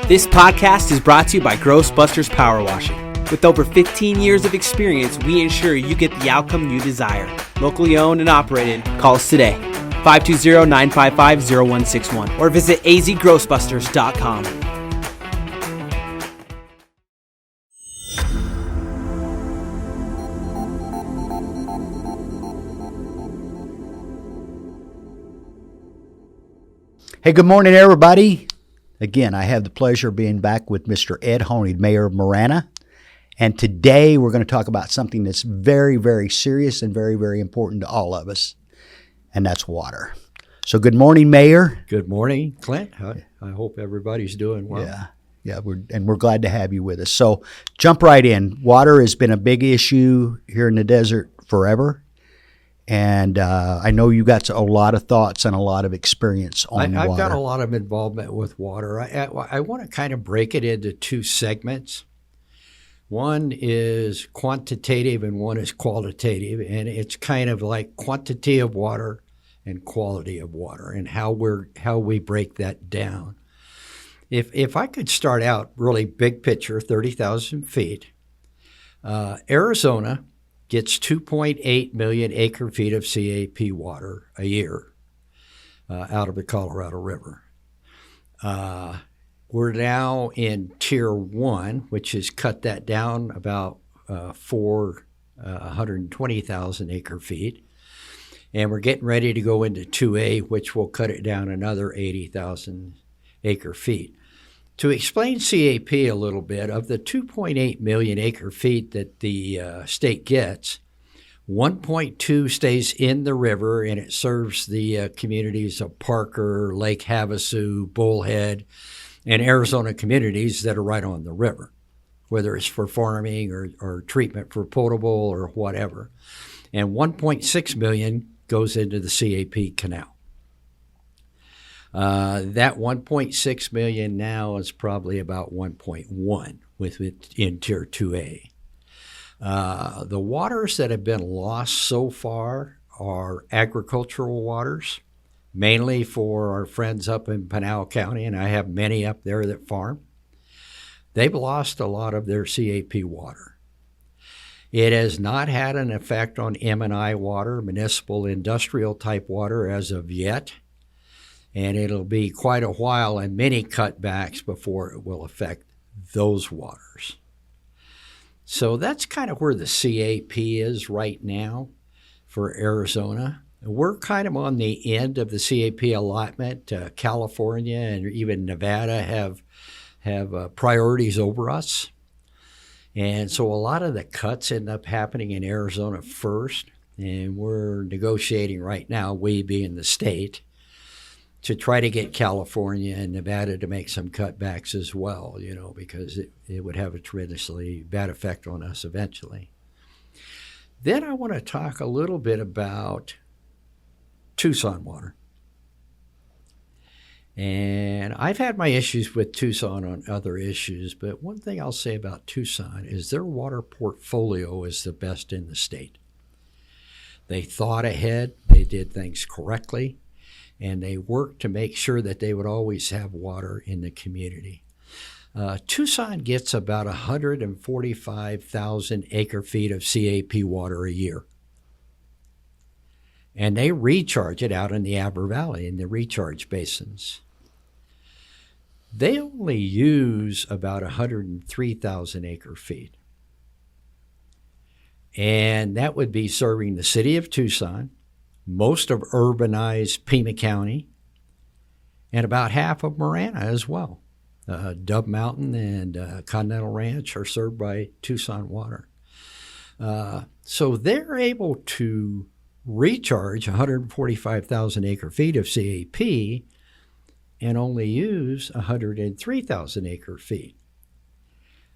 This podcast is brought to you by Grossbusters Power Washing. With over 15 years of experience, we ensure you get the outcome you desire. Locally owned and operated. Call us today, 520-955-0161, or visit azgrossbusters.com. Hey, good morning, everybody. Again, I have the pleasure of being back with Mr. Ed Honea, Mayor of Marana. And today we're going to talk about something that's very, very serious and very, very important to all of us, and that's water. So good morning, Mayor. Good morning, Clint. I hope everybody's doing well. Yeah, we're glad to have you with us. So jump right in. Water has been a big issue here in the desert forever. And I know you got a lot of thoughts and a lot of experience on water. I've got a lot of involvement with water. I want to kind of break it into two segments. One is quantitative and one is qualitative. And it's kind of like quantity of water and quality of water and how we break that down. If I could start out really big picture, 30,000 feet, Arizona gets 2.8 million acre feet of CAP water a year out of the Colorado River. We're now in Tier 1, which has cut that down about 420,000 acre feet. And we're getting ready to go into 2A, which will cut it down another 80,000 acre feet. To explain CAP a little bit, of the 2.8 million acre feet that the state gets, 1.2 stays in the river, and it serves the communities of Parker, Lake Havasu, Bullhead, and Arizona communities that are right on the river, whether it's for farming or treatment for potable or whatever. And 1.6 million goes into the CAP canal. That 1.6 million now is probably about 1.1 in Tier 2A. The waters that have been lost so far are agricultural waters, mainly for our friends up in Pinal County, and I have many up there that farm. They've lost a lot of their CAP water. It has not had an effect on M&I water, municipal industrial type water, as of yet. And it'll be quite a while and many cutbacks before it will affect those waters. So that's kind of where the CAP is right now for Arizona. We're kind of on the end of the CAP allotment. California and even Nevada have priorities over us. And so a lot of the cuts end up happening in Arizona first. And we're negotiating right now, we being the state, to try to get California and Nevada to make some cutbacks as well, because it would have a tremendously bad effect on us eventually. Then I want to talk a little bit about Tucson water. And I've had my issues with Tucson on other issues, but one thing I'll say about Tucson is their water portfolio is the best in the state. They thought ahead, they did things correctly, and they worked to make sure that they would always have water in the community. Tucson gets about 145,000 acre feet of CAP water a year. And they recharge it out in the Aber Valley in the recharge basins. They only use about 103,000 acre feet. And that would be serving the city of Tucson, most of urbanized Pima County, and about half of Marana as well. Dub Mountain and Continental Ranch are served by Tucson water. So they're able to recharge 145,000 acre feet of CAP and only use 103,000 acre feet.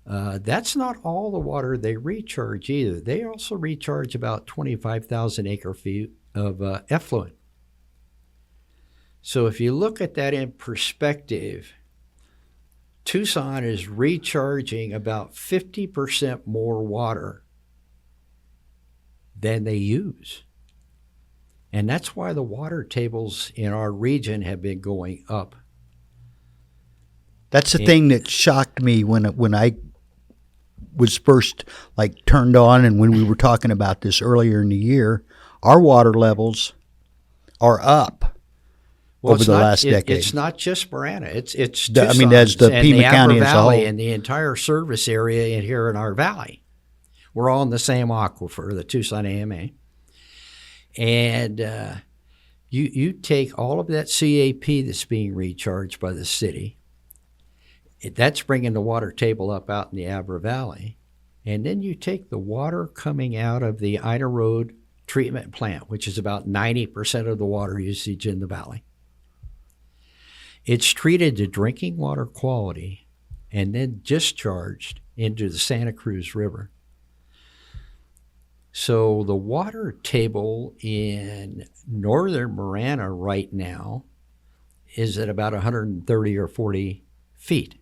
That's not all the water they recharge either. They also recharge about 25,000 acre feet of effluent. So if you look at that in perspective, Tucson is recharging about 50% more water than they use. And that's why the water tables in our region have been going up. That's the thing that shocked me when I was first turned on, and when we were talking about this earlier in the year, our water levels are up over the last decade. It's not just Marana. It's I mean, that's the Pima County as a whole, and the entire service area in here in our valley. We're all in the same aquifer, the Tucson AMA, and you take all of that CAP that's being recharged by the city. That's bringing the water table up out in the Abra Valley. And then you take the water coming out of the Ida Road treatment plant, which is about 90% of the water usage in the valley. It's treated to drinking water quality and then discharged into the Santa Cruz River. So the water table in northern Marana right now is at about 130 or 40 feet.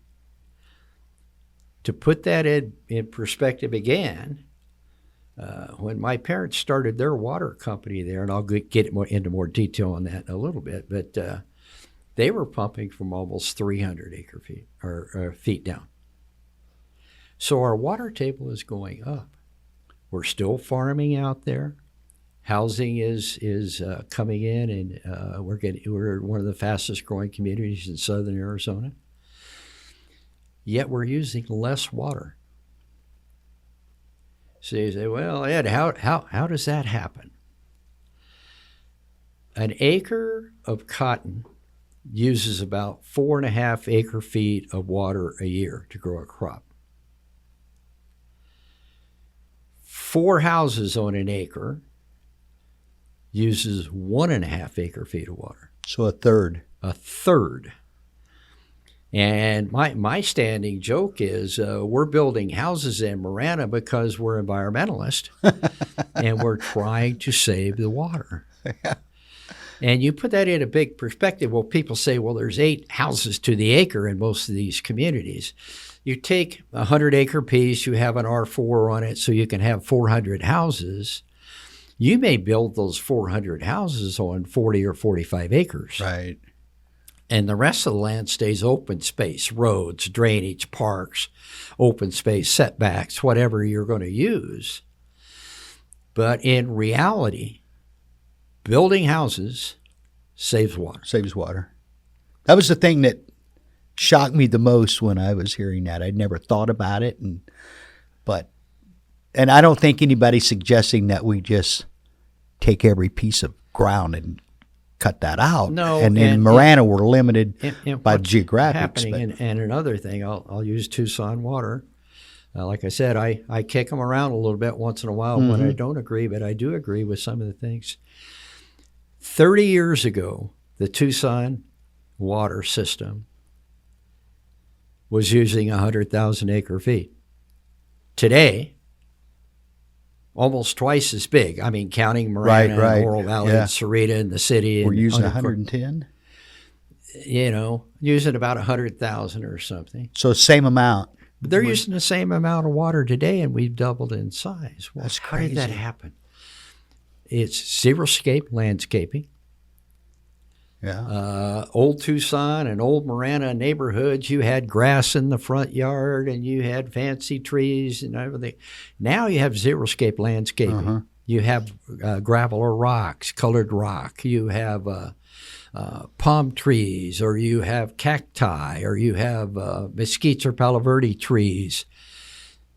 To put that in perspective again, when my parents started their water company there, and I'll get into more detail on that in a little bit, but they were pumping from almost 300 acre feet or feet down. So our water table is going up. We're still farming out there. Housing is coming in, and we're one of the fastest growing communities in southern Arizona. Yet we're using less water. So you say, well, Ed, how does that happen? An acre of cotton uses about 4.5 acre feet of water a year to grow a crop. 4 houses on an acre uses 1.5 acre feet of water. So a third. A third. And my standing joke is we're building houses in Marana because we're environmentalists and we're trying to save the water. Yeah. And you put that in a big perspective. Well, people say, well, there's 8 houses to the acre in most of these communities. You take a 100-acre piece, you have an R4 on it, so you can have 400 houses. You may build those 400 houses on 40 or 45 acres. Right. And the rest of the land stays open space, roads, drainage, parks, open space, setbacks, whatever you're going to use. But in reality, building houses saves water. Saves water. That was the thing that shocked me the most when I was hearing that. I'd never thought about it, and I don't think anybody's suggesting that we just take every piece of ground and cut that out. No, and in Marana, we're limited by geographics. And another thing, I'll use Tucson water. Like I said, I kick them around a little bit once in a while when I don't agree, but I do agree with some of the things. 30 years ago, the Tucson water system was using 100,000 acre feet. Today, almost twice as big. I mean, counting Marana, and Laurel Valley, and Sarita, and the city. We're using 110? Using about 100,000 or something. So same amount. But they're using the same amount of water today, and we've doubled in size. Well, that's how crazy. did that happen? It's xeriscape landscaping. Yeah. Old Tucson and old Marana neighborhoods, you had grass in the front yard and you had fancy trees and everything. Now you have xeriscape landscaping. You have gravel or rocks, colored rock. You have palm trees, or you have cacti, or you have mesquites or palo verde trees.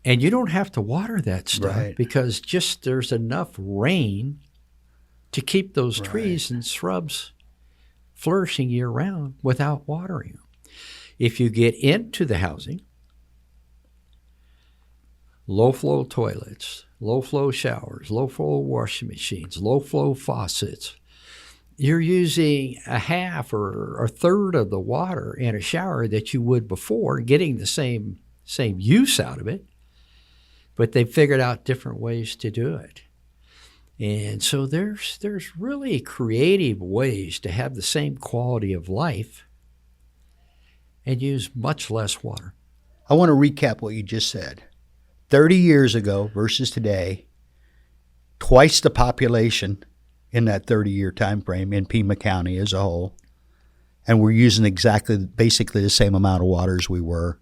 And you don't have to water that stuff because just there's enough rain to keep those trees and shrubs flourishing year-round without watering them. If you get into the housing, low-flow toilets, low-flow showers, low-flow washing machines, low-flow faucets, you're using a half or a third of the water in a shower that you would before, getting the same use out of it, but they've figured out different ways to do it. And so there's really creative ways to have the same quality of life and use much less water. I want to recap what you just said. 30 years ago versus today, twice the population in that 30-year time frame in Pima County as a whole. and we're using basically the same amount of water as we were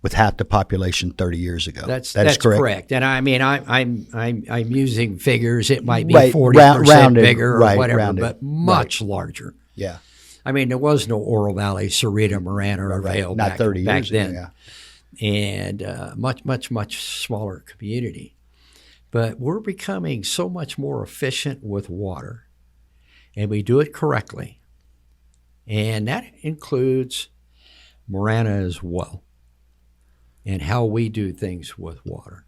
with half the population 30 years ago. That's correct. correct. And I mean, I'm using figures. It might be Right, 40% rounded, bigger or right, whatever, rounded. but much larger. Yeah. I mean, there was no Oro Valley, Sarita, Marana, or Vail Not back 30 years then. ago, And much smaller community. But we're becoming so much more efficient with water, and we do it correctly. And that includes Marana as well, and how we do things with water.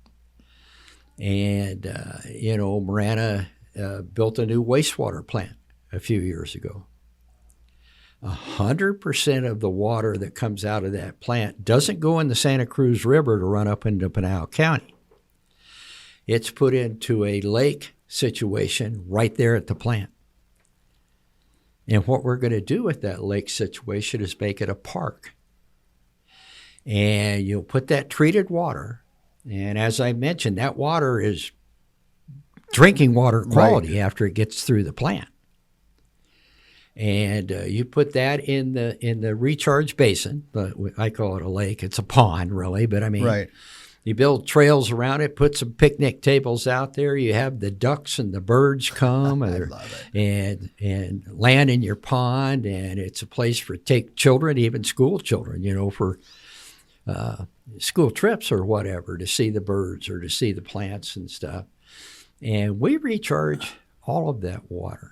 And, Marana built a new wastewater plant a few years ago. 100% of the water that comes out of that plant doesn't go in the Santa Cruz River to run up into Pinal County. It's put into a lake situation right there at the plant. And what we're going to do with that lake situation is make it a park. And you'll put that treated water, and as I mentioned, that water is drinking water quality after it gets through the plant. And you put that in the recharge basin. But I call it a lake. It's a pond, really. But I mean, you build trails around it, put some picnic tables out there. You have the ducks and the birds come and land in your pond. And it's a place for take children, even school children, for school trips or whatever, to see the birds or to see the plants and stuff. And we recharge all of that water.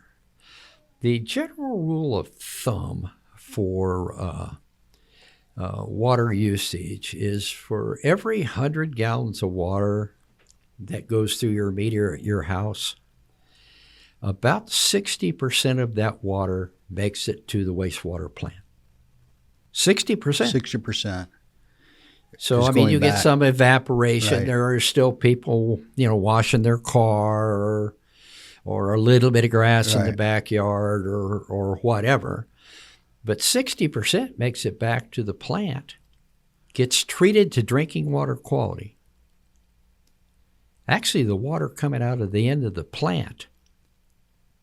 The general rule of thumb for water usage is for every 100 gallons of water that goes through your meter at your house, about 60% of that water makes it to the wastewater plant. 60%. 60%. So, you get some evaporation. Right. There are still people, washing their car or a little bit of grass in the backyard or whatever. But 60% makes it back to the plant, gets treated to drinking water quality. Actually, the water coming out of the end of the plant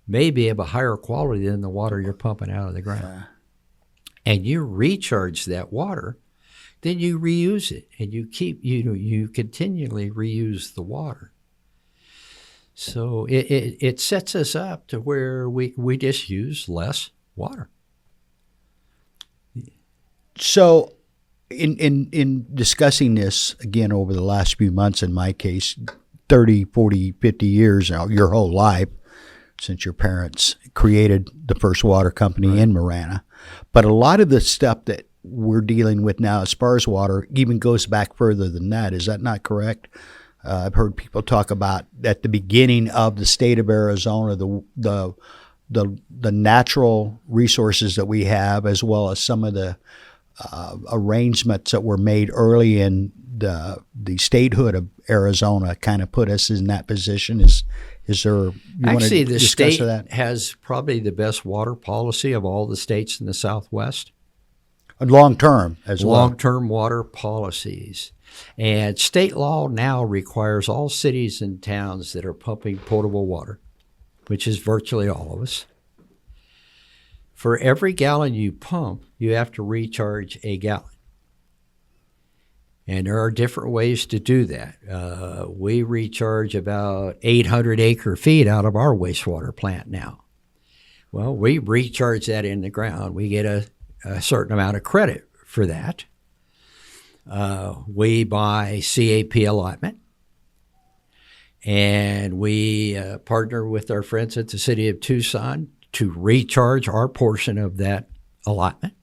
may be of a higher quality than the water you're pumping out of the ground. And you recharge that water, then you reuse it, and you continually reuse the water. So it sets us up to where we just use less water. So in discussing this, again, over the last few months, in my case, 30, 40, 50 years, your whole life, since your parents created the first water company in Marana. But a lot of the stuff that we're dealing with now as far as water even goes back further than that. Is that not correct? I've heard people talk about at the beginning of the state of Arizona, the natural resources that we have, as well as some of the arrangements that were made early in the statehood of Arizona, kind of put us in that position. Is there? Actually, the state has probably the best water policy of all the states in the Southwest. Long term as well. Long-term water policies. And state law now requires all cities and towns that are pumping potable water, which is virtually all of us. For every gallon you pump, you have to recharge a gallon. And there are different ways to do that. We recharge about 800 acre-feet out of our wastewater plant now. Well, we recharge that in the ground. We get a certain amount of credit for that. We buy CAP allotment, and we partner with our friends at the City of Tucson to recharge our portion of that allotment.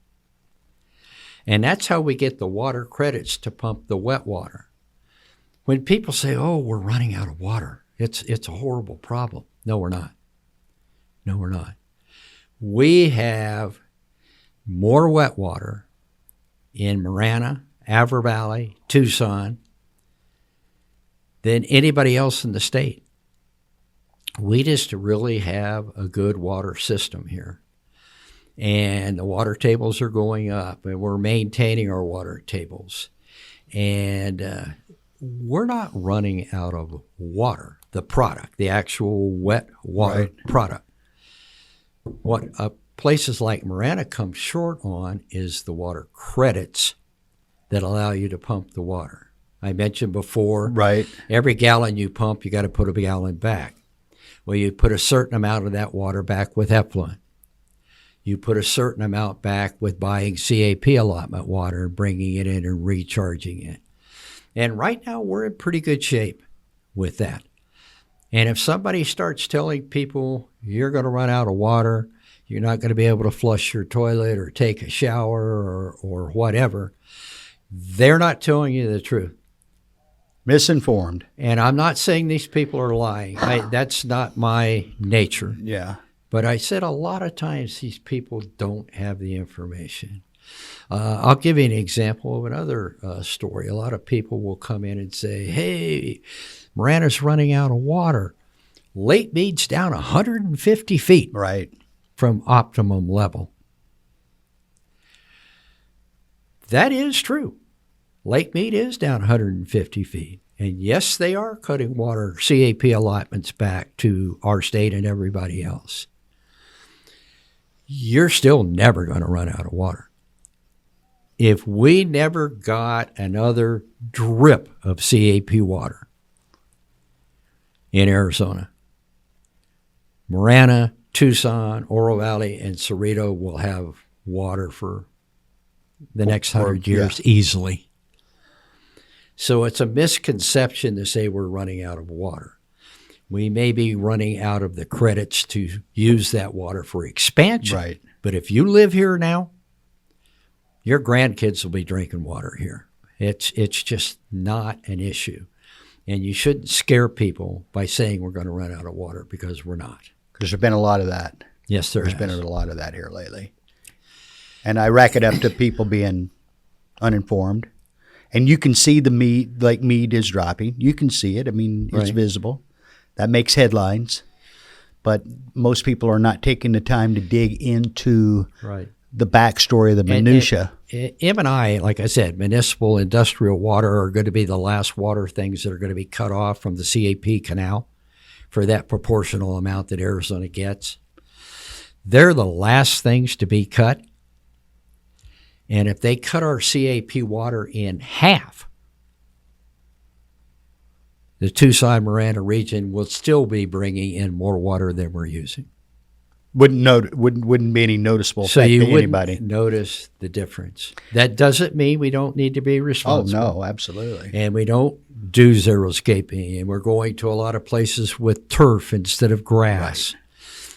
And that's how we get the water credits to pump the wet water. When people say, oh, we're running out of water, it's a horrible problem. No, we're not. No, we're not. We have more wet water in Marana, Avra Valley, Tucson than anybody else in the state. We just really have a good water system here. And the water tables are going up, and we're maintaining our water tables. And we're not running out of water, the product, the actual wet water product. What places like Marana come short on is the water credits that allow you to pump the water. I mentioned before, Right. every gallon you pump, you got to put a gallon back. Well, you put a certain amount of that water back with effluent. You put a certain amount back with buying CAP allotment water and bringing it in and recharging it. And right now, we're in pretty good shape with that. And if somebody starts telling people you're going to run out of water, you're not going to be able to flush your toilet or take a shower or whatever, they're not telling you the truth. Misinformed. And I'm not saying these people are lying. That's not my nature. Yeah. But I said a lot of times these people don't have the information. I'll give you an example of another story. A lot of people will come in and say, hey, Marana's running out of water. Lake Mead's down 150 feet Right. from optimum level. That is true. Lake Mead is down 150 feet. And yes, they are cutting water CAP allotments back to our state and everybody else. You're still never going to run out of water. If we never got another drip of CAP water in Arizona, Marana, Tucson, Oro Valley, and Cerrito will have water for the next 100 years easily. So it's a misconception to say we're running out of water. We may be running out of the credits to use that water for expansion. Right. But if you live here now, your grandkids will be drinking water here. It's just not an issue. And you shouldn't scare people by saying we're going to run out of water, because we're not. Because there's been a lot of that. Yes, There's been a lot of that here lately. And I rack it up to people being uninformed. And you can see the Mead, Lake Mead is dropping. You can see it. I mean, it's visible. That makes headlines. But most people are not taking the time to dig into the backstory of the minutia. M&I, like I said, municipal industrial water are going to be the last water things that are going to be cut off from the CAP canal for that proportional amount that Arizona gets. They're the last things to be cut. And if they cut our CAP water in half, the Tucson-Marana region will still be bringing in more water than we're using. Wouldn't be any noticeable effect so you to anybody. Wouldn't notice the difference. That doesn't mean we don't need to be responsible. Oh, no, absolutely. And we don't do xeriscaping, and we're going to a lot of places with turf instead of grass. Right.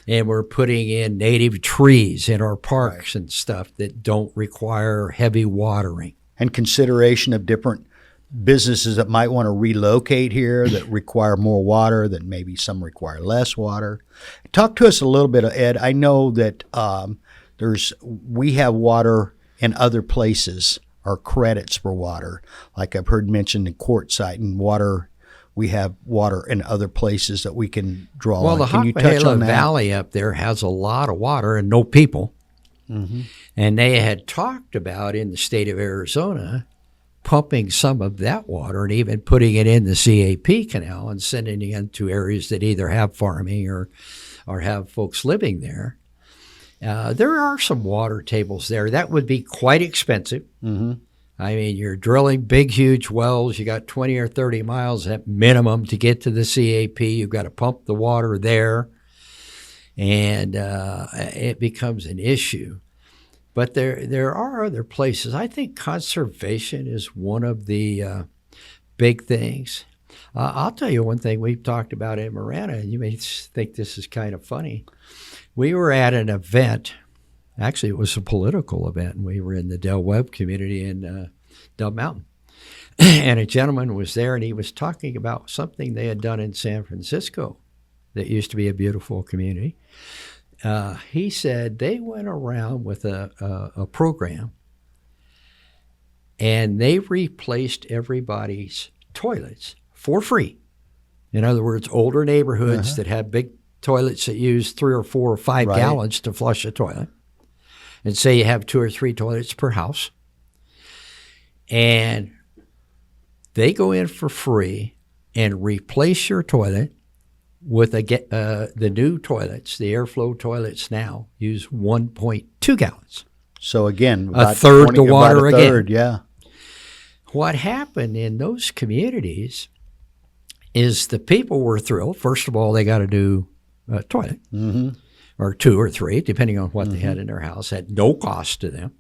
And we're putting in native trees in our parks and stuff that don't require heavy watering. And consideration of different businesses that might want to relocate here that require more water, that maybe some require less water. Talk to us a little bit, Ed. I know that we have water in other places, or credits for water. Like I've heard mentioned in Quartzsite and water. We have water in other places that we can draw on. Well, the Hocpahela Valley up there has a lot of water and no people. Mm-hmm. And they had talked about in the state of Arizona pumping some of that water and even putting it in the CAP canal and sending it into areas that either have farming or have folks living there. There are some water tables there. That would be quite expensive. Mm-hmm. I mean, you're drilling big, huge wells. You got 20 or 30 miles at minimum to get to the CAP. You've got to pump the water there, and it becomes an issue. But there are other places. I think conservation is one of the big things. I'll tell you one thing we've talked about in Marana, and you may think this is kind of funny. We were at an event. Actually, it was a political event, and we were in the Del Webb community in Dove Mountain. And a gentleman was there, and he was talking about something they had done in San Francisco that used to be a beautiful community. He said they went around with a program, and they replaced everybody's toilets for free. In other words, older neighborhoods that have big toilets that use 3 or 4 or 5 gallons to flush a toilet. And say you have 2 or 3 toilets per house. And they go in for free and replace your toilet with the new toilets, the airflow toilets now use 1.2 gallons. So again, a third the water about a third, yeah. What happened in those communities is the people were thrilled. First of all, they got a new toilet, or 2 or 3, depending on what they had in their house, at no cost to them.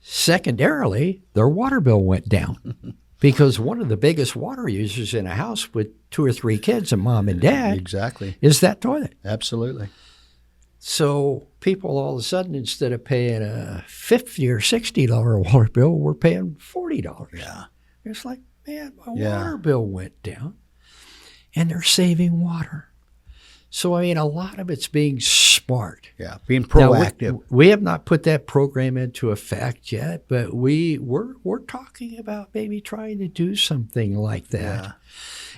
Secondarily, their water bill went down because one of the biggest water users in a house with 2 or 3 kids and mom and dad exactly is that toilet. Absolutely. So people all of a sudden, instead of paying a $50 or $60 water bill, we're paying $40. Yeah. It's like, man, my water bill went down, and they're saving water. So, I mean, a lot of it's being smart. Yeah, being proactive. Now, we have not put that program into effect yet, but we're talking about maybe trying to do something like that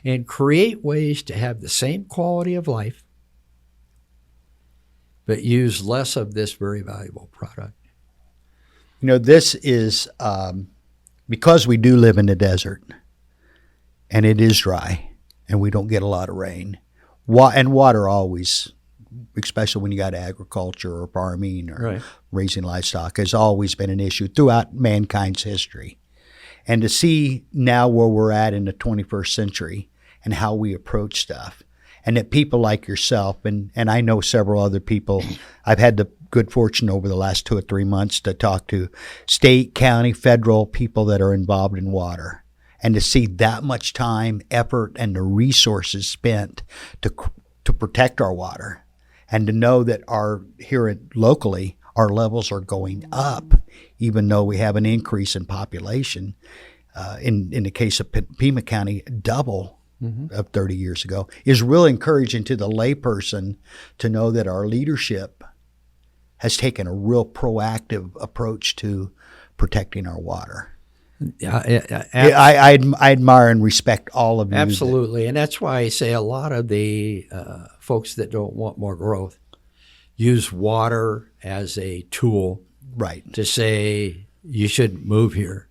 and create ways to have the same quality of life, but use less of this very valuable product. You know, this is because we do live in the desert, and it is dry, and we don't get a lot of rain. And water always, especially when you got agriculture or farming or raising livestock, has always been an issue throughout mankind's history. And to see now where we're at in the 21st century and how we approach stuff, and that people like yourself, and I know several other people, I've had the good fortune over the last 2 or 3 months to talk to state, county, federal people that are involved in water. And to see that much time, effort, and the resources spent to protect our water, and to know that locally our levels are going up, even though we have an increase in population. In the case of Pima County, double of 30 years ago, is really encouraging to the layperson to know that our leadership has taken a real proactive approach to protecting our water. I admire and respect all of you. Absolutely. And that's why I say a lot of the folks that don't want more growth use water as a tool to say you shouldn't move here.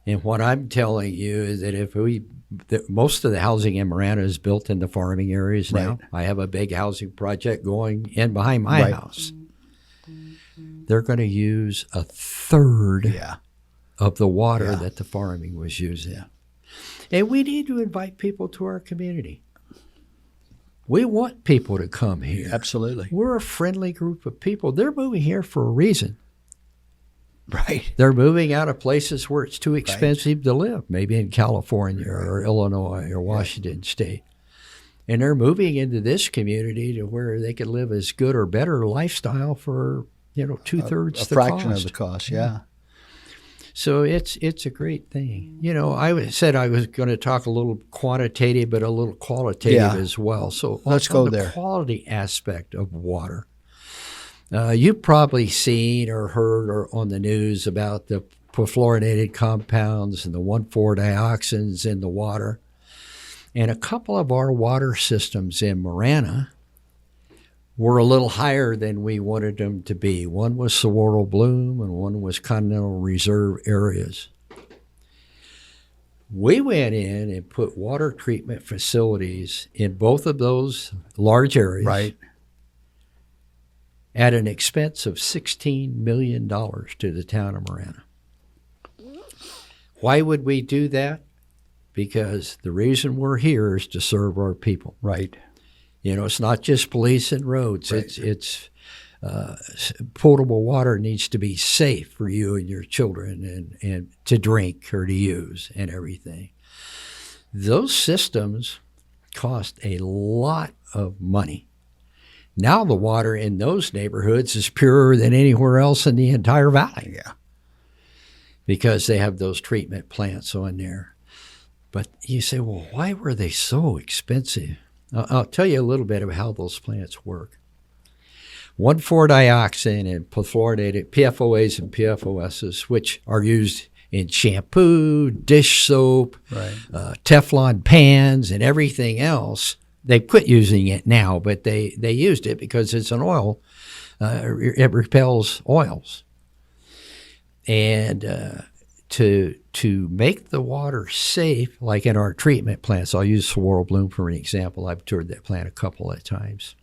And what I'm telling you is that most of the housing in Marana is built in the farming areas now. I have a big housing project going in behind my house. They're going to use a third of the water that the farming was using. And we need to invite people to our community. We want people to come here. Absolutely. We're a friendly group of people. They're moving here for a reason. Right. They're moving out of places where it's too expensive to live, maybe in California or Illinois or Washington State. And they're moving into this community to where they could live as good or better lifestyle for, 2/3 the cost. A fraction of the cost, So it's a great thing. I said I was going to talk a little quantitative, but a little qualitative as well. So let's go there. The quality aspect of water. You've probably seen or heard on the news about the perfluorinated compounds and the 1,4-dioxins in the water. And a couple of our water systems in Marana were a little higher than we wanted them to be. One was Saguaro Bloom and one was Continental Reserve areas. We went in and put water treatment facilities in both of those large areas at an expense of $16 million to the town of Marana. Why would we do that? Because the reason we're here is to serve our people. Right. It's not just police and roads. It's potable water needs to be safe for you and your children and to drink or to use and everything. Those systems cost a lot of money. Now the water in those neighborhoods is purer than anywhere else in the entire valley. Because they have those treatment plants on there. But you say, well, why were they so expensive? I'll tell you a little bit of how those plants work. 1,4-dioxin and perfluorinated PFOAs and PFOSs, which are used in shampoo, dish soap, Teflon pans, and everything else. They quit using it now, but they used it because it's an oil. It repels oils. And to make the water safe, like in our treatment plants, I'll use Saguaro Bloom for an example. I've toured that plant a couple of times.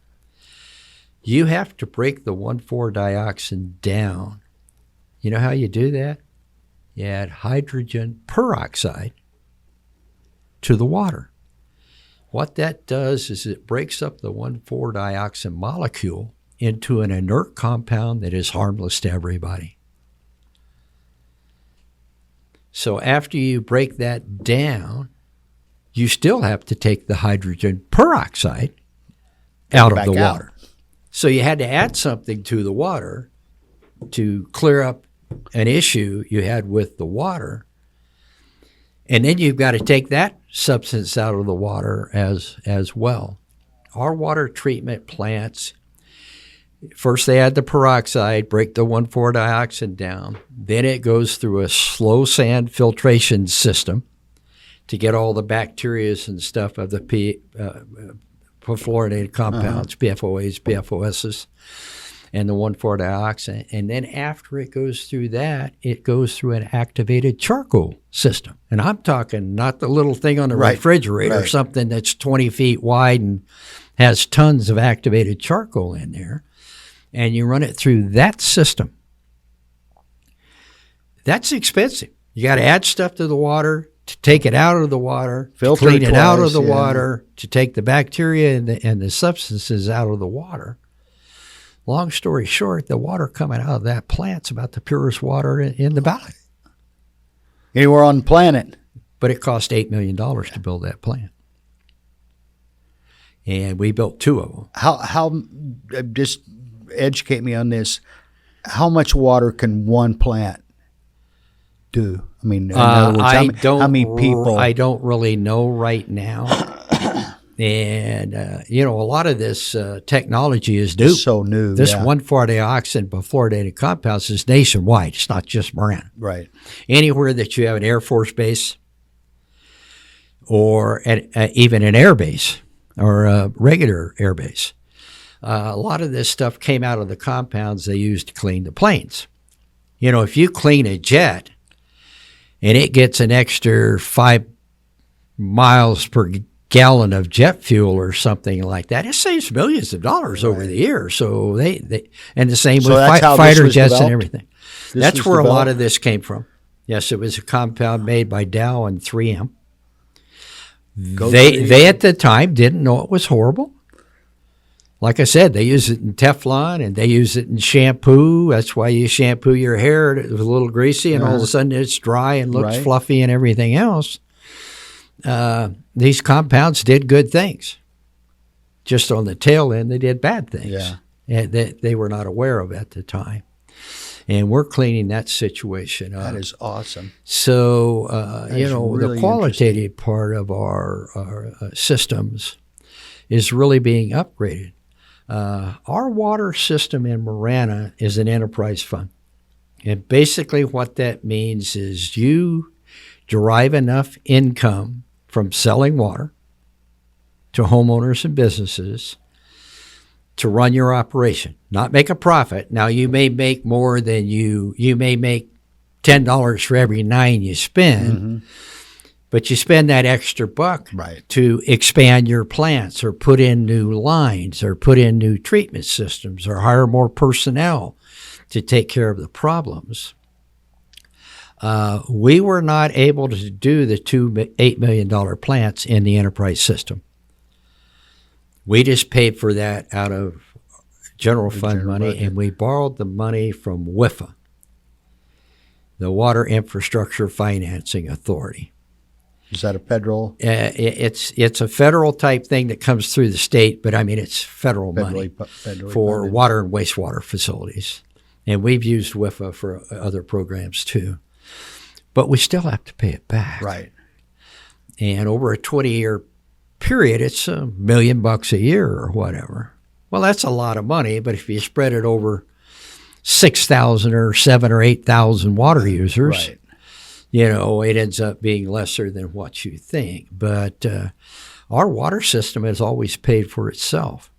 You have to break the 1,4-dioxin down. You know how you do that? You add hydrogen peroxide to the water. What that does is it breaks up the 1,4-dioxin molecule into an inert compound that is harmless to everybody. So after you break that down, you still have to take the hydrogen peroxide out of the water. So you had to add something to the water to clear up an issue you had with the water. And then you've got to take that substance out of the water as well. Our water treatment plants, first they add the peroxide, break the 1,4-dioxin down. Then it goes through a slow sand filtration system to get all the bacteria and stuff of the perfluorinated compounds, PFOAs, PFOSs, and the 1,4-dioxin. And then after it goes through that, it goes through an activated charcoal system. And I'm talking not the little thing on the refrigerator, something that's 20 feet wide and has tons of activated charcoal in there. And you run it through that system. That's expensive. You got to add stuff to the water, to take it out of the water, filter clean it out of the yeah. water, to take the bacteria and the substances out of the water. Long story short, the water coming out of that plant's about the purest water in the valley. Anywhere on the planet. But it cost $8 million to build that plant. And we built 2 of them. How just educate me on this. How much water can one plant do? I mean, in other words, how many people? I don't really know right now. And, a lot of this technology is new. It's so new. This 1,4-dioxin perfluorinated compounds is nationwide. It's not just Marana. Right. Anywhere that you have an Air Force base or even an air base or a regular air base, a lot of this stuff came out of the compounds they used to clean the planes. If you clean a jet and it gets an extra 5 miles per gallon of jet fuel or something like that, it saves millions of dollars over the years. So they and the same with fighter jets and everything. That's where a lot of this came from. Yes, it was a compound made by Dow and 3M. They at the time didn't know it was horrible. Like I said, they use it in Teflon and they use it in shampoo. That's why you shampoo your hair. It was a little greasy and all of a sudden it's dry and looks fluffy and everything else. These compounds did good things. Just on the tail end, they did bad things that they were not aware of at the time. And we're cleaning that situation up. That is awesome. So, really the qualitative part of our systems is really being upgraded. Our water system in Marana is an enterprise fund. And basically what that means is you derive enough income from selling water to homeowners and businesses to run your operation, not make a profit. Now, you may make more than you may make $10 for every 9 you spend, but you spend that extra buck to expand your plants or put in new lines or put in new treatment systems or hire more personnel to take care of the problems. We were not able to do the 2 $8 million plants in the enterprise system. We just paid for that out of general fund money, and we borrowed the money from WIFA, the Water Infrastructure Financing Authority. Is that a federal? It's a federal type thing that comes through the state, but I mean it's federal money for water and wastewater facilities. And we've used WIFA for other programs too. But we still have to pay it back. Right. And over a 20-year period, it's $1 million a year or whatever. Well, that's a lot of money, but if you spread it over 6,000 or 7,000 or 8,000 water users, it ends up being lesser than what you think. But our water system has always paid for itself.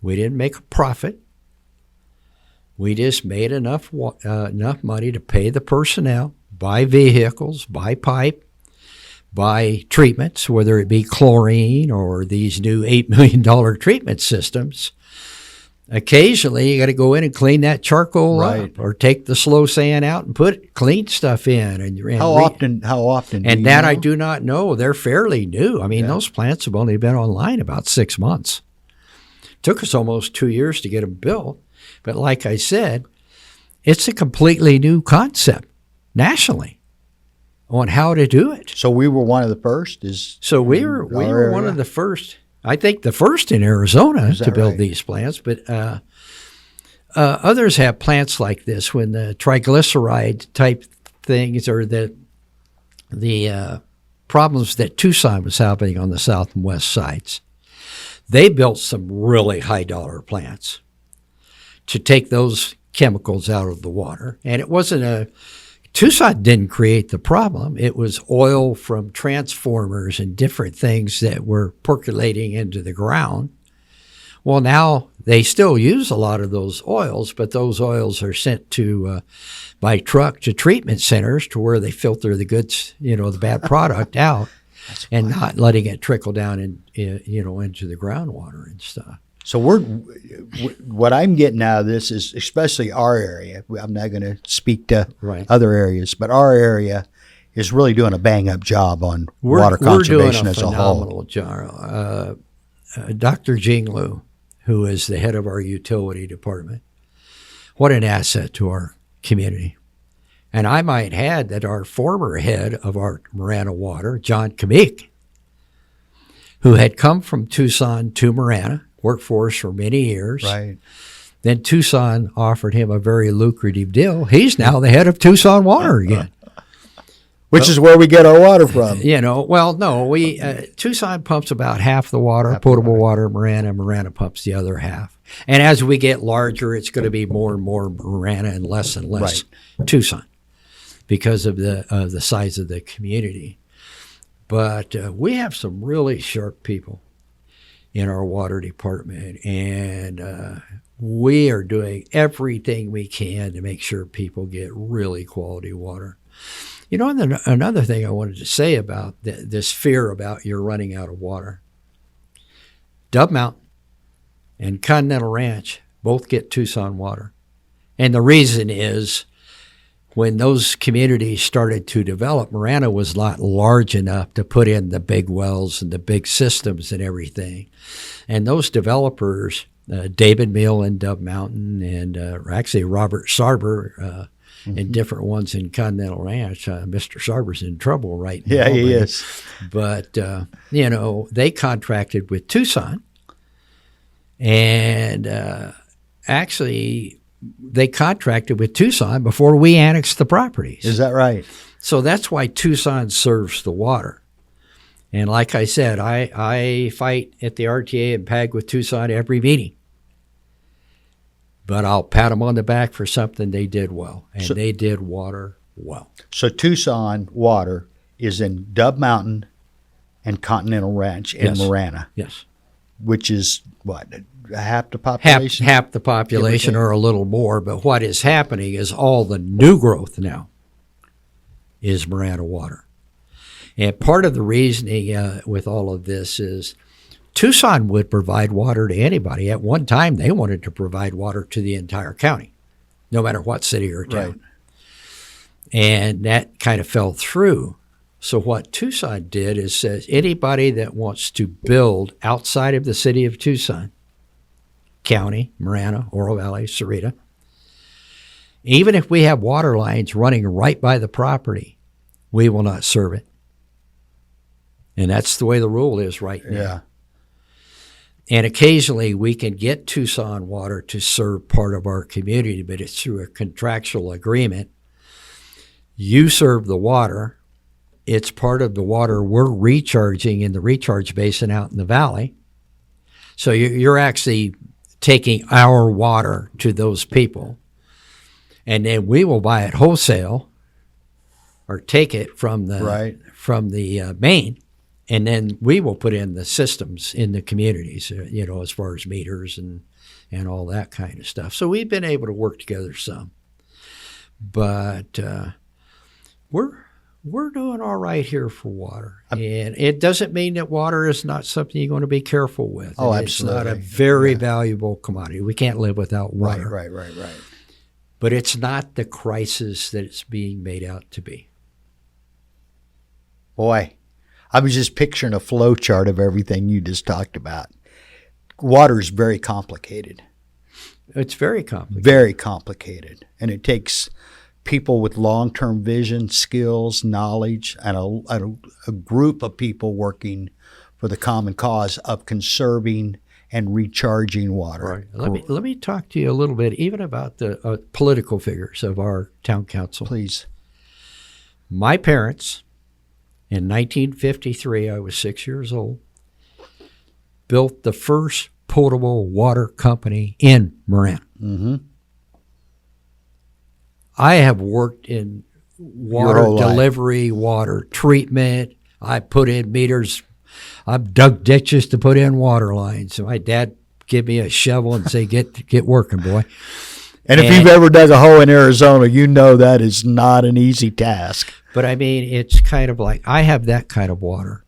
We didn't make a profit. We just made enough money to pay the personnel, by vehicles, by pipe, by treatments, whether it be chlorine or these new $8 million treatment systems. Occasionally, you got to go in and clean that charcoal up, or take the slow sand out and put clean stuff in. How often? And that I do not know. They're fairly new. I mean, those plants have only been online about 6 months. Took us almost 2 years to get them built. But like I said, it's a completely new concept nationally on how to do it. So we were one of the first. We were one of the first. I think the first in Arizona to build these plants, but others have plants like this when the triglyceride type things or the problems that Tucson was having on the south and west sides. They built some really high dollar plants to take those chemicals out of the water. And it wasn't Tucson didn't create the problem. It was oil from transformers and different things that were percolating into the ground. Well, now they still use a lot of those oils, but those oils are sent by truck to treatment centers to where they filter the goods, the bad product out and not letting it trickle down into the groundwater and stuff. So what I'm getting out of this is, especially our area, I'm not going to speak to other areas, but our area is really doing a bang-up job on water conservation as a whole. We're doing a phenomenal job. Dr. Jinglu, who is the head of our utility department, what an asset to our community. And I might add that our former head of our Marana Water, John Kamik, who had come from Tucson to Marana, worked for us for many years. Right. Then Tucson offered him a very lucrative deal. He's now the head of Tucson Water again. Which is where we get our water from. Tucson pumps about half the water, potable water, Marana pumps the other half. And as we get larger, it's going to be more and more Marana and less Tucson because of the size of the community. But we have some really sharp people in our water department, and we are doing everything we can to make sure people get really quality water. And then another thing I wanted to say about this fear about you're running out of water. Dove Mountain and Continental Ranch both get Tucson water. And the reason is when those communities started to develop, Marana was not large enough to put in the big wells and the big systems and everything. And those developers, David Mill in Dove Mountain and actually Robert Sarber and different ones in Continental Ranch. Mr. Sarber's in trouble right now. Yeah, he is. But, they contracted with Tucson. And actually, they contracted with Tucson before we annexed the properties. Is that right? So that's why Tucson serves the water. And like I said, I fight at the RTA and PAG with Tucson every meeting. But I'll pat them on the back for something they did well. And they did water well. So Tucson water is in Dove Mountain and Continental Ranch in Marana. Yes. Which is what? Half the population? Half the population or a little more. But what is happening is all the new growth now is Marana water. And part of the reasoning with all of this is Tucson would provide water to anybody. At one time, they wanted to provide water to the entire county, no matter what city or town. Right. And that kind of fell through. So what Tucson did is says anybody that wants to build outside of the city of Tucson, county, Marana, Oro Valley, Sarita, even if we have water lines running right by the property, we will not serve it. And that's the way the rule is right now. Yeah. And occasionally we can get Tucson water to serve part of our community, but it's through a contractual agreement. You serve the water. It's part of the water we're recharging in the recharge basin out in the valley. So you're actually taking our water to those people. And then we will buy it wholesale or take it from the main. And then we will put in the systems in the communities, as far as meters and all that kind of stuff. So we've been able to work together some. But we're doing all right here for water. And it doesn't mean that water is not something you're going to be careful with. Oh, and absolutely. It's not a very valuable commodity. We can't live without water. Right. But it's not the crisis that it's being made out to be. Boy, I was just picturing a flow chart of everything you just talked about. Water is very complicated. It's very complicated. Very complicated. And it takes people with long-term vision, skills, knowledge, and a group of people working for the common cause of conserving and recharging water. Right. Let me talk to you a little bit even about the political figures of our town council. Please. My parents, in 1953, I was 6 years old, built the first potable water company in Marana. Mm-hmm. I have worked in water delivery, water treatment. I put in meters. I've dug ditches to put in water lines. So my dad give me a shovel and say, get working, boy. And if you've ever dug a hole in Arizona, you know that is not an easy task. But I mean, it's kind of like I have that kind of water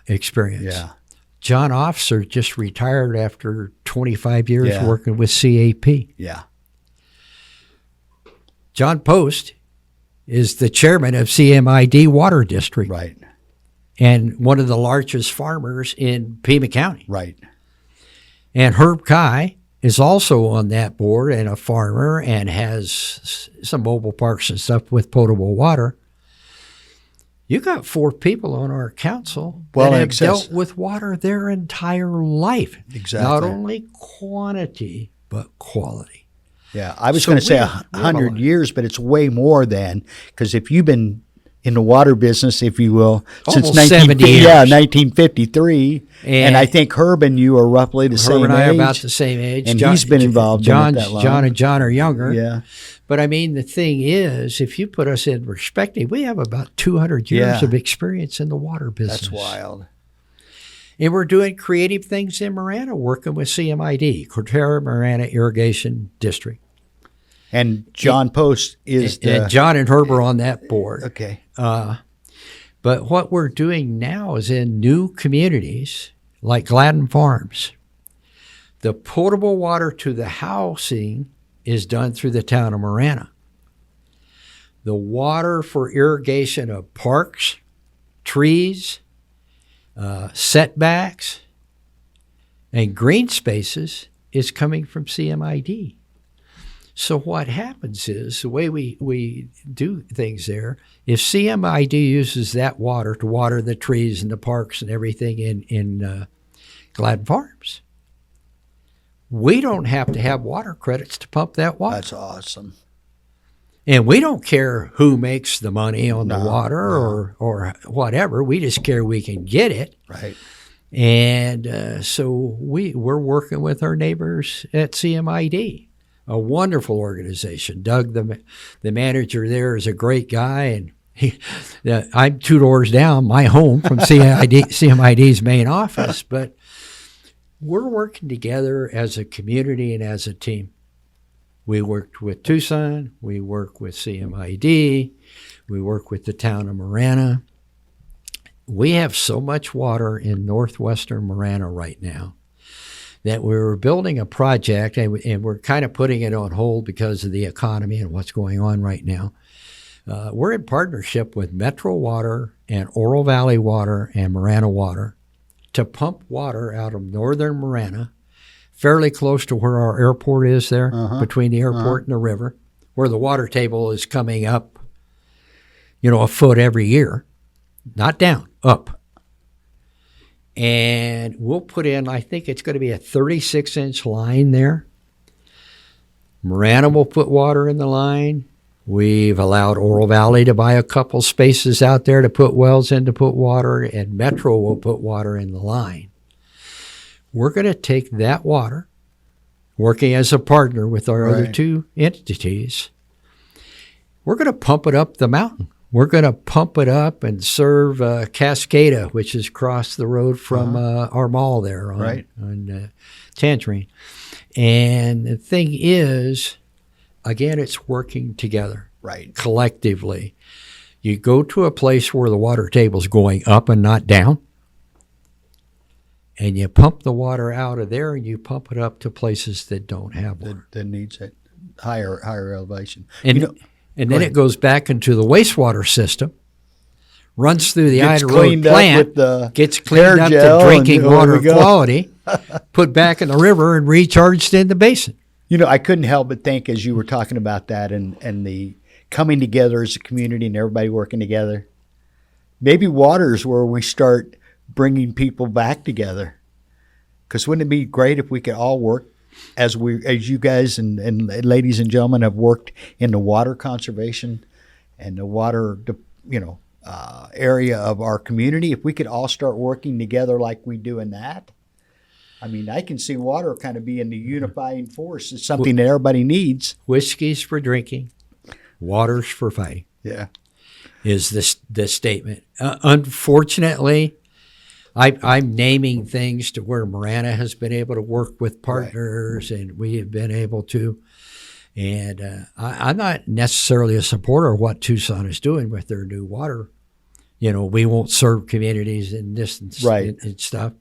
experience. Yeah. John Officer just retired after 25 years working with CAP. Yeah. John Post is the chairman of CMID Water District. Right. And one of the largest farmers in Pima County. Right. And Herb Kai is also on that board and a farmer and has some mobile parks and stuff with potable water. You got 4 people on our council that have dealt with water their entire life. Exactly. Not only quantity, but quality. Yeah, I was going to say 100 years, but it's way more than, because if you've been in the water business, if you will, since 1953, and I think Herb and you are roughly the same age. Herb and I are about the same age. And he's been involved in it that long. John and John are younger. Yeah. But I mean, the thing is, if you put us in perspective, we have about 200 years of experience in the water business. That's wild. And we're doing creative things in Marana, working with CMID, Cortera Marana Irrigation District. And John Post is and John and Herb are on that board. Okay. But what we're doing now is in new communities like Gladden Farms. The potable water to the housing is done through the town of Marana. The water for irrigation of parks, trees, setbacks, and green spaces is coming from CMID. So what happens is, the way we do things there, if CMID uses that water to water the trees and the parks and everything in Gladden Farms, we don't have to have water credits to pump that water. That's awesome. And we don't care who makes the money on the water or whatever. We just care we can get it. Right. And so we're working with our neighbors at CMID, a wonderful organization. Doug, the manager there, is a great guy. And I'm 2 doors down, my home, from CMID's main office. But we're working together as a community and as a team. We worked with Tucson, we work with CMID, we work with the town of Marana. We have so much water in northwestern Marana right now that we're building a project, and we're kind of putting it on hold because of the economy and what's going on right now. We're in partnership with Metro Water and Oro Valley Water and Marana Water to pump water out of northern Marana, fairly close to where our airport is there, between the airport and the river, where the water table is coming up, a foot every year, not down, up. And we'll put in, I think it's going to be a 36-inch line there. Marana will put water in the line. We've allowed Oro Valley to buy a couple spaces out there to put wells in to put water, and Metro will put water in the line. We're going to take that water, working as a partner with our other 2 entities. We're going to pump it up the mountain. We're going to pump it up and serve Cascada, which is across the road from our mall there on Tangerine. And the thing is, again, it's working together, collectively. You go to a place where the water table's going up and not down, and you pump the water out of there and you pump it up to places that don't have water. That needs it higher elevation. And, then it goes back into the wastewater system, runs through the Ida Road plant, gets cleaned up to drinking water quality, put back in the river and recharged in the basin. I couldn't help but think as you were talking about that and the coming together as a community and everybody working together, maybe water is where we start bringing people back together. Because wouldn't it be great if we could all work as you guys and ladies and gentlemen have worked in the water conservation and the water, area of our community, if we could all start working together like we do in that. I mean, I can see water kind of being the unifying force. It's something that everybody needs. Whiskey's for drinking, water's for fighting. Yeah, is the statement. Unfortunately, I'm naming things to where Marana has been able to work with partners, right. And we have been able to. And I'm not necessarily a supporter of what Tucson is doing with their new water. We won't serve communities and this and, right. and stuff.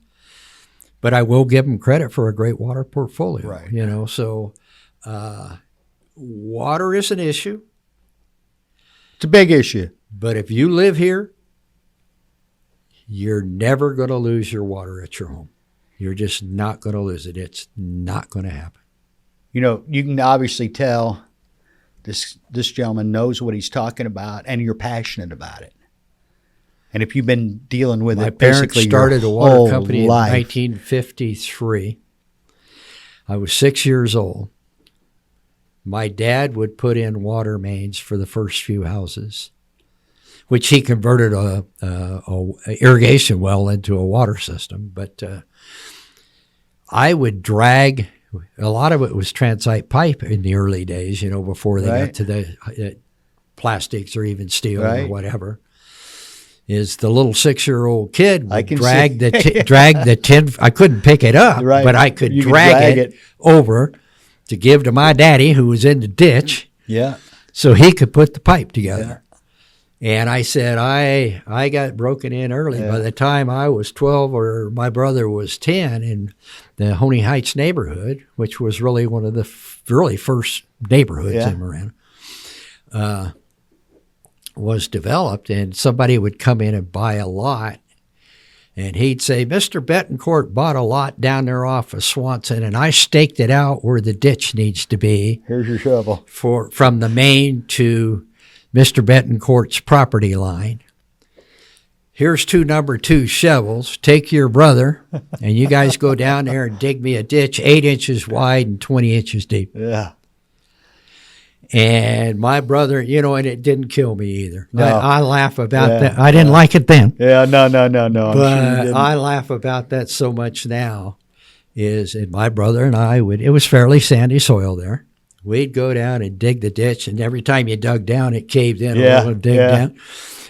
But I will give them credit for a great water portfolio. Right. So water is an issue. It's a big issue. But if you live here, you're never going to lose your water at your home. You're just not going to lose it. It's not going to happen. You can obviously tell this gentleman knows what he's talking about, and you're passionate about it. And if you've been dealing with My it, parents started a water company in life. 1953. I was 6 years old. My dad would put in water mains for the first few houses, which he converted a irrigation well into a water system. But I would drag. A lot of it was transite pipe in the early days, before they got to the plastics or even steel or whatever. Is the little 6-year-old kid would drag the tin. I couldn't pick it up, but I could drag it over to give to my daddy who was in the ditch. Yeah. So he could put the pipe together. Yeah. And I said, I got broken in early. Yeah. By the time I was 12 or my brother was 10 in the Honea Heights neighborhood, which was really one of the really first neighborhoods in Marana, was developed, and somebody would come in and buy a lot, and he'd say, Mr. Betancourt bought a lot down there off of Swanson, and I staked it out where the ditch needs to be. Here's your shovel. From the main to Mr. Betancourt's property line. Here's 2 number 2 shovels. Take your brother, and you guys go down there and dig me a ditch 8 inches wide and 20 inches deep. Yeah. And my brother, and it didn't kill me either. No. I laugh about that. I didn't like it then. Yeah, no. But I laugh about that so much now. And my brother and I it was fairly sandy soil there. We'd go down and dig the ditch, and every time you dug down, it caved in a little and dig down.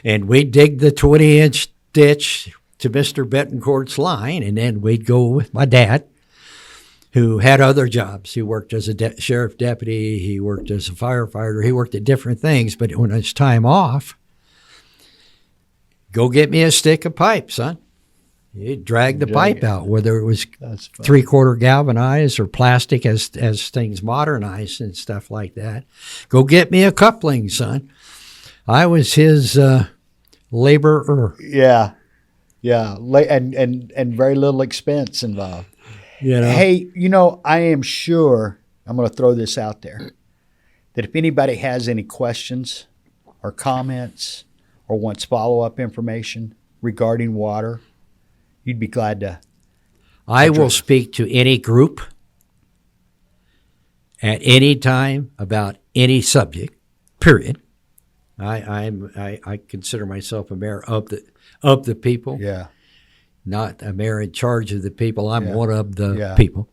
And we'd dig the 20-inch ditch to Mr. Betancourt's line, and then we'd go with my dad, who had other jobs. He worked as a sheriff deputy. He worked as a firefighter. He worked at different things. But when it's time off, go get me a stick of pipe, son. You'd drag the pipe out, whether it was 3/4 galvanized or plastic as things modernized and stuff like that. Go get me a coupling, son. I was his laborer. Yeah. And very little expense involved. Hey, I am sure, I'm going to throw this out there, that if anybody has any questions or comments or wants follow-up information regarding water, you'd be glad to. I will speak to any group at any time about any subject, period. I consider myself a mayor of the people. Yeah. Not a mayor in charge of the people. I'm one of the people.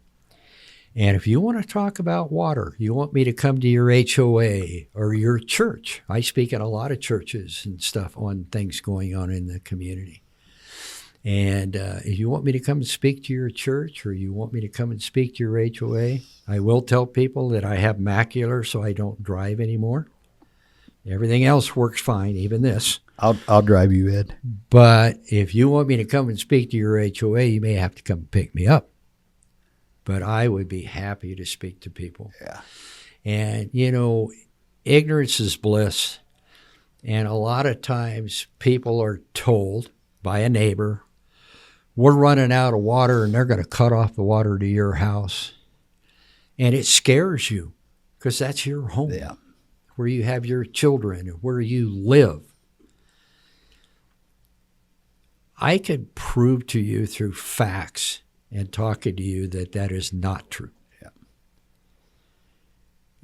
And if you want to talk about water, you want me to come to your HOA or your church. I speak at a lot of churches and stuff on things going on in the community. And if you want me to come and speak to your church or you want me to come and speak to your HOA, I will tell people that I have macular, so I don't drive anymore. Everything else works fine, even this. I'll drive you, Ed. But if you want me to come and speak to your HOA, you may have to come and pick me up. But I would be happy to speak to people. Yeah. And, you know, ignorance is bliss. And a lot of times people are told by a neighbor, we're running out of water and they're going to cut off the water to your house. And it scares you because that's your home, where you have your children, where you live. I could prove to you through facts and talking to you that that is not true. Yeah.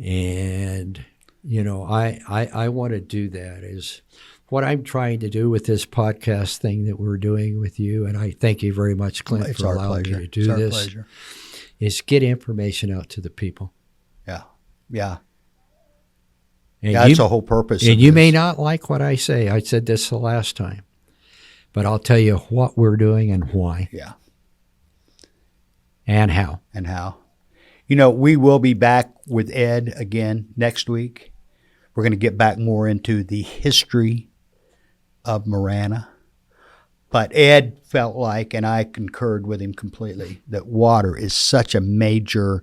And, you know, I want to do that is what I'm trying to do with this podcast thing that we're doing with you. And I thank you very much, Clint, for allowing me to do this. It's our pleasure. Is get information out to the people. Yeah. Yeah. And that's the whole purpose. And you may not like what I say. I said this the last time. But I'll tell you what we're doing and why. Yeah. And how. And how. You know, we will be back with Ed again next week. We're going to get back more into the history of Marana. But Ed felt like, and I concurred with him completely, that water is such a major,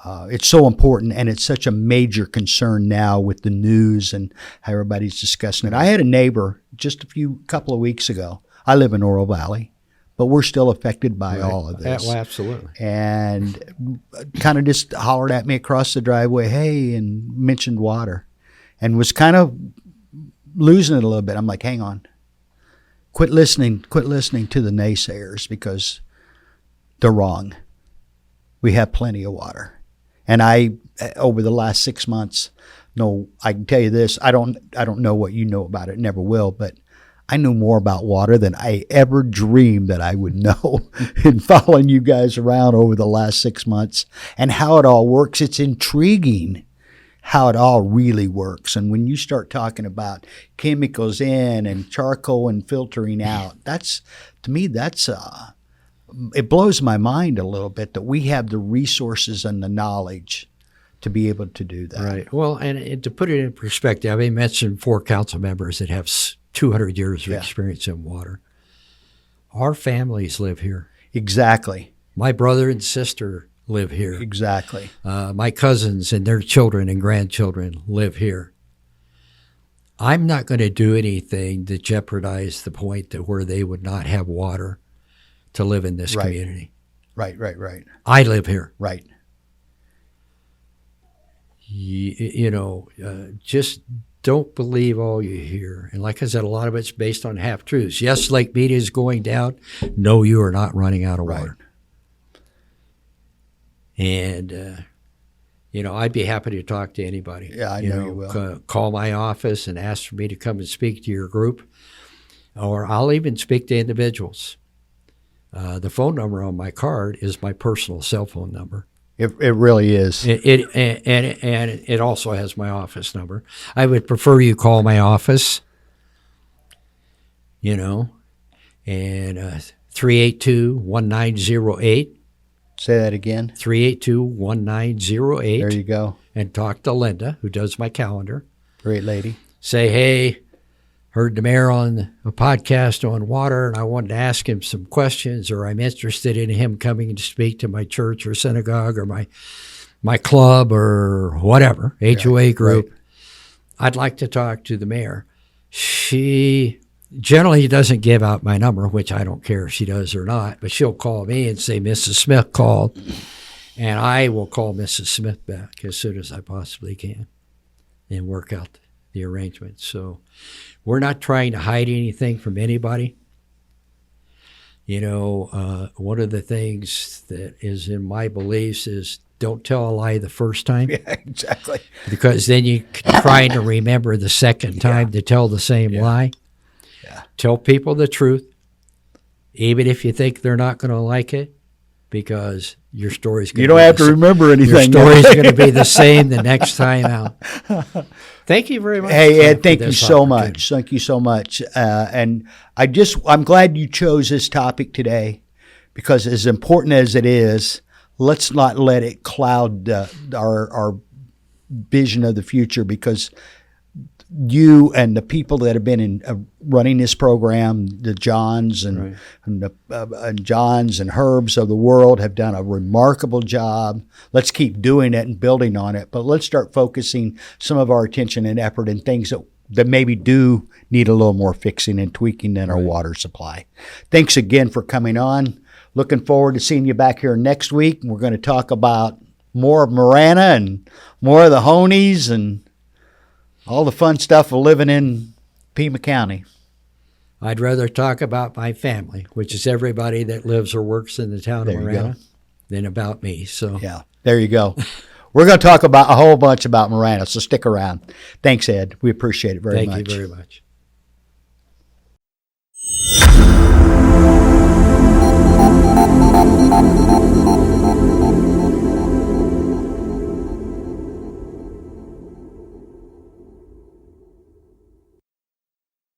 it's so important, and it's such a major concern now with the news and how everybody's discussing it. I had a neighbor just a couple of weeks ago. I live in Oro Valley, but we're still affected by all of this. Well, absolutely. And kind of just hollered at me across the driveway, hey, and mentioned water, and was kind of losing it a little bit. I'm like, hang on. Quit listening to the naysayers because they're wrong. We have plenty of water. And I, over the last 6 months, I can tell you this, I don't know what you know about it, never will, but I knew more about water than I ever dreamed that I would know in following you guys around over the last 6 months and how it all works. It's intriguing how it all really works. And when you start talking about chemicals in and charcoal and filtering out, to me, it blows my mind a little bit that we have the resources and the knowledge to be able to do that. Right. Well, and to put it in perspective, I mentioned 4 council members that have 200 years of experience in water. Our families live here. Exactly. My brother and sister live here. Exactly. My cousins and their children and grandchildren live here. I'm not going to do anything to jeopardize the point that where they would not have water to live in this community. Right. I live here. Right. Just don't believe all you hear. And like I said, a lot of it's based on half-truths. Yes, Lake Media is going down. No, you are not running out of water. And, I'd be happy to talk to anybody. Yeah, I know you will. Call my office and ask for me to come and speak to your group. Or I'll even speak to individuals. The phone number on my card is my personal cell phone number. It really is. And it also has my office number. I would prefer you call my office, and 382-1908. Say that again. 382-1908. There you go. And talk to Linda, who does my calendar. Great lady. Say, hey, heard the mayor on a podcast on water, and I wanted to ask him some questions, or I'm interested in him coming to speak to my church or synagogue or my club or whatever, HOA group. Right. I'd like to talk to the mayor. She generally doesn't give out my number, which I don't care if she does or not, but she'll call me and say, Mrs. Smith called, and I will call Mrs. Smith back as soon as I possibly can and work out the arrangement. So we're not trying to hide anything from anybody. One of the things that is in my beliefs is don't tell a lie the first time. Yeah, exactly. Because then you're trying to remember the second time to tell the same lie. Yeah. Tell people the truth, even if you think they're not going to like it, because your story's going to be You don't have to remember anything. Your story's going to be the same the next time out. Thank you very much. Hey, Ed, thank you so much. Thank you so much. And I'm glad you chose this topic today, because as important as it is, let's not let it cloud our vision of the future, because you and the people that have been in running this program, the Johns and Johns and Herbs of the world, have done a remarkable job. Let's keep doing it and building on it, but let's start focusing some of our attention and effort in things that maybe do need a little more fixing and tweaking in our water supply. Thanks again for coming on. Looking forward to seeing you back here next week. We're going to talk about more of Marana and more of the Honeys and all the fun stuff of living in Pima County. I'd rather talk about my family, which is everybody that lives or works in the town of Marana, than about me. So yeah, there you go. We're going to talk about a whole bunch about Marana, so stick around. Thanks, Ed. We appreciate it very much. Thank you very much.